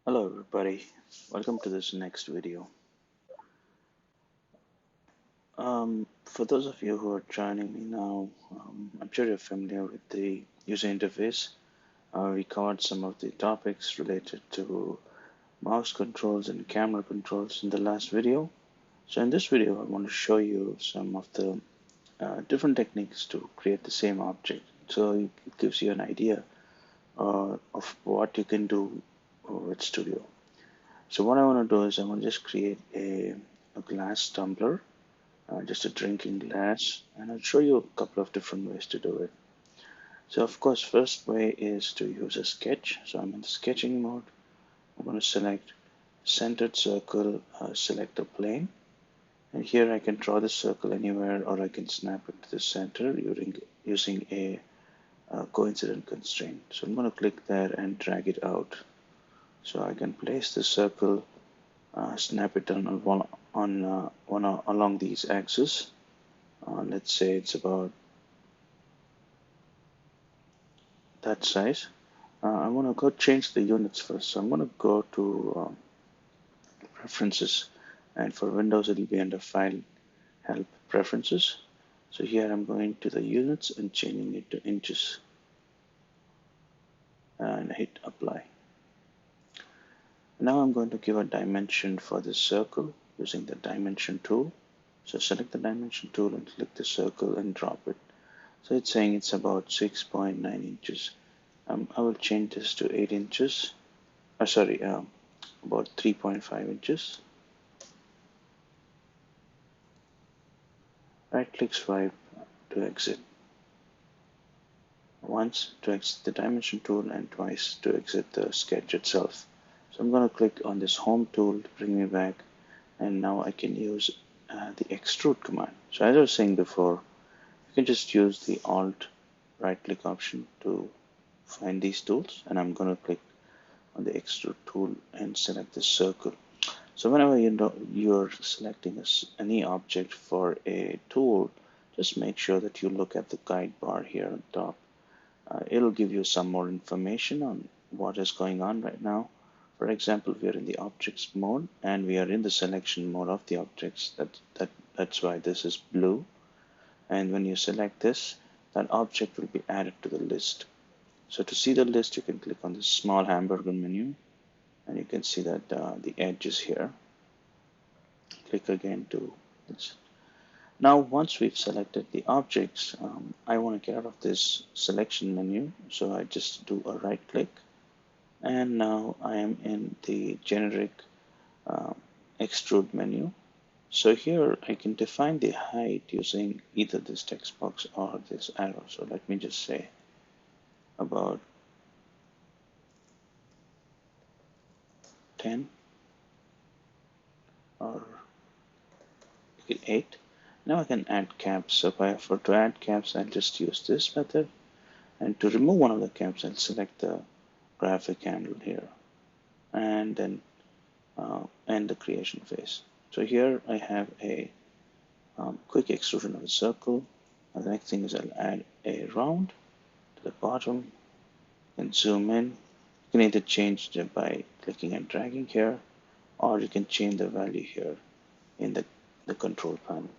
Hello everybody, welcome to this next video. For those of you who are joining me now, I'm sure you're familiar with the user interface. We covered some of the topics related to mouse controls and camera controls in the last video. So in this video, I want to show you some of the different techniques to create the same object. So it gives you an idea of what you can do with Studio. So what I want to do is I want to just create a glass tumbler, just a drinking glass, and I'll show you a couple of different ways to do it. So of course, first way is to use a sketch. So I'm in the sketching mode. I'm going to select centered circle, select a plane, and here I can draw the circle anywhere, or I can snap it to the center using a coincident constraint. So I'm going to click there and drag it out. So I can place the circle, snap it along these axes. Let's say it's about that size. I want to go change the units first. So I'm going to go to Preferences, and for Windows it'll be under File, Help, Preferences. So here I'm going to the units and changing it to inches, and hit Apply. Now I'm going to give a dimension for this circle using the Dimension tool. So select the Dimension tool and click the circle and drop it. So it's saying it's about 6.9 inches. I will change this to 8 inches. About 3.5 inches. Right click swipe to exit. Once to exit the dimension tool and twice to exit the sketch itself. So I'm going to click on this home tool to bring me back, and now I can use the extrude command. So as I was saying before, you can just use the alt right click option to find these tools, and I'm going to click on the extrude tool and select the circle. So whenever you're selecting any object for a tool, just make sure that you look at the guide bar here on top. It'll give you some more information on what is going on right now. For example, we are in the objects mode and we are in the selection mode of the objects. That's why this is blue. And when you select this, that object will be added to the list. So to see the list, you can click on this small hamburger menu, and you can see that the edge is here. Click again to this. Now once we've selected the objects, I want to get out of this selection menu, so I just do a right click, and now I am in the generic extrude menu. So here I can define the height using either this text box or this arrow. So let me just say about 10 or 8. Now I can add caps. So to add caps, I'll just use this method, and to remove one of the caps, I'll select the graphic handle here, and then end the creation phase. So here I have a quick extrusion of a circle. The next thing is I'll add a round to the bottom and zoom in. You can either change it by clicking and dragging here, or you can change the value here in the control panel.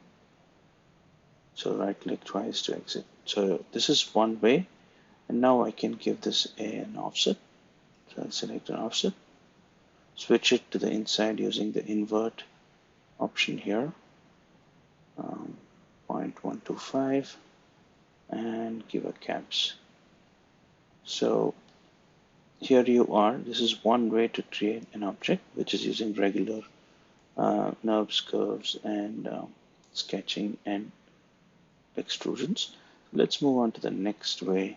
So right click twice to exit. So this is one way, and now I can give this an offset. So I'll select an offset, switch it to the inside using the invert option here, 0.125, and give a caps. So here you are. This is one way to create an object, which is using regular NURBS curves and sketching and extrusions. Let's move on to the next way,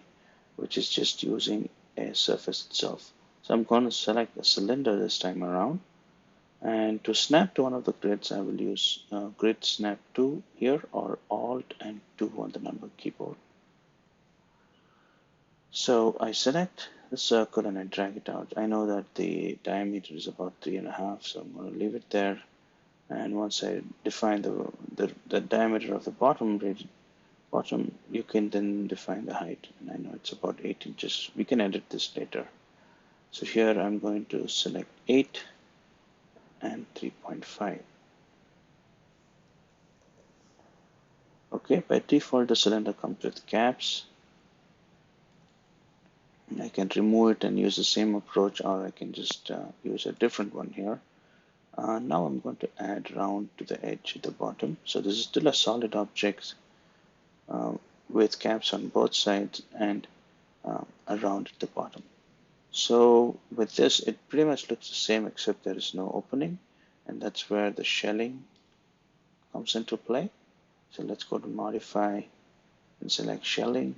which is just using a surface itself. So I'm going to select a cylinder this time around, and to snap to one of the grids, I will use grid snap 2 here, or alt and 2 on the number keyboard. So I select the circle and I drag it out. I know that the diameter is about 3.5, so I'm going to leave it there. And once I define the diameter of the bottom, you can then define the height. And I know it's about 8 inches. We can edit this later. So here I'm going to select 8 and 3.5. Okay, by default the cylinder comes with caps. I can remove it and use the same approach, or I can just use a different one here. Now I'm going to add round to the edge at the bottom. So this is still a solid object with caps on both sides and a round at the bottom. So with this, it pretty much looks the same except there is no opening, and that's where the shelling comes into play. So let's go to modify and select shelling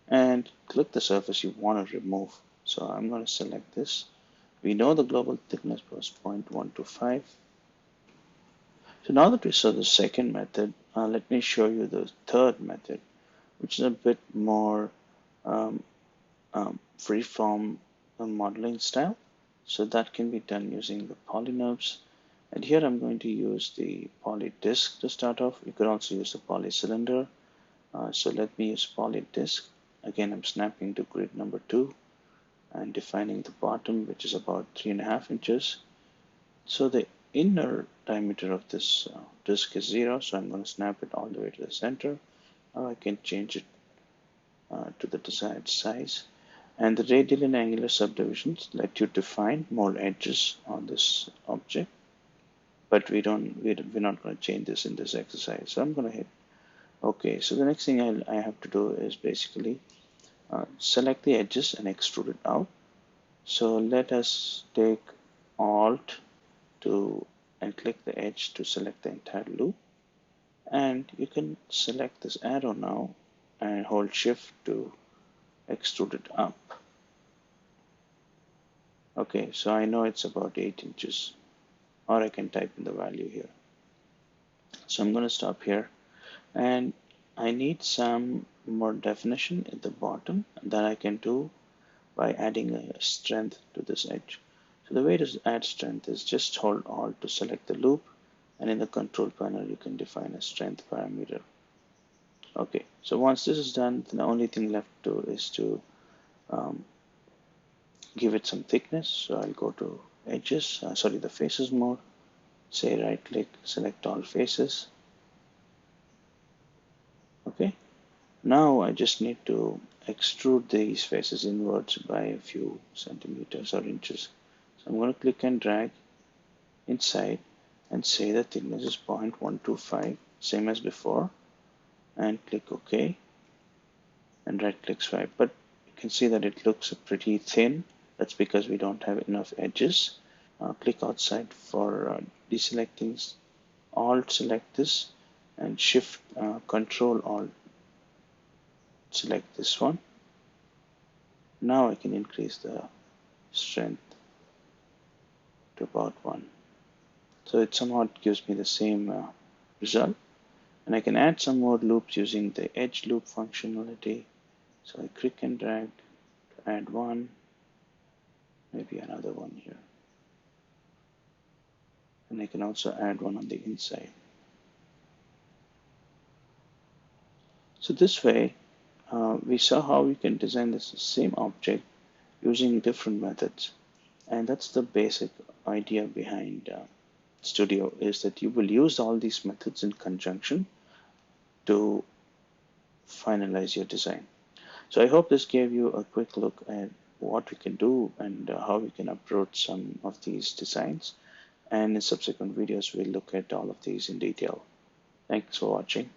and click the surface you want to remove. So I'm going to select this. We know the global thickness was 0.125. So now that we saw the second method, let me show you the third method, which is a bit more freeform modeling style. So that can be done using the PolyNURBS. And here I'm going to use the poly disc to start off. You could also use the poly cylinder. So let me use poly disc. Again, I'm snapping to grid number 2 and defining the bottom, which is about 3.5 inches. So the inner diameter of this disc is 0, so I'm going to snap it all the way to the center, or I can change it to the desired size. And the radial and angular subdivisions let you define more edges on this object, but we're not going to change this in this exercise. So I'm going to hit OK. So the next thing I have to do is basically select the edges and extrude it out. So let us take Alt and click the edge to select the entire loop, and you can select this arrow now and hold Shift to extrude it up. Okay, so I know it's about 8 inches, or I can type in the value here. So I'm going to stop here, and I need some more definition at the bottom that I can do by adding a strength to this edge. So the way to add strength is just hold Alt to select the loop, and in the control panel you can define a strength parameter. Okay, so once this is done, the only thing left is to give it some thickness. So I'll go to edges, the faces mode, say right click, select all faces. Okay, now I just need to extrude these faces inwards by a few centimeters or inches. So I'm going to click and drag inside and say the thickness is 0.125, same as before, and click OK and right click swipe. But you can see that it looks pretty thin. That's because we don't have enough edges. Click outside for deselecting. Alt select this and Shift Control Alt select this one. Now I can increase the strength to about 1. So it somehow gives me the same result. And I can add some more loops using the edge loop functionality. So I click and drag to add one, maybe another one here. And I can also add one on the inside. So this way, we saw how we can design this same object using different methods. And that's the basic idea behind Studio, is that you will use all these methods in conjunction to finalize your design. So I hope this gave you a quick look at what we can do and how we can approach some of these designs. And in subsequent videos, we'll look at all of these in detail. Thanks for watching.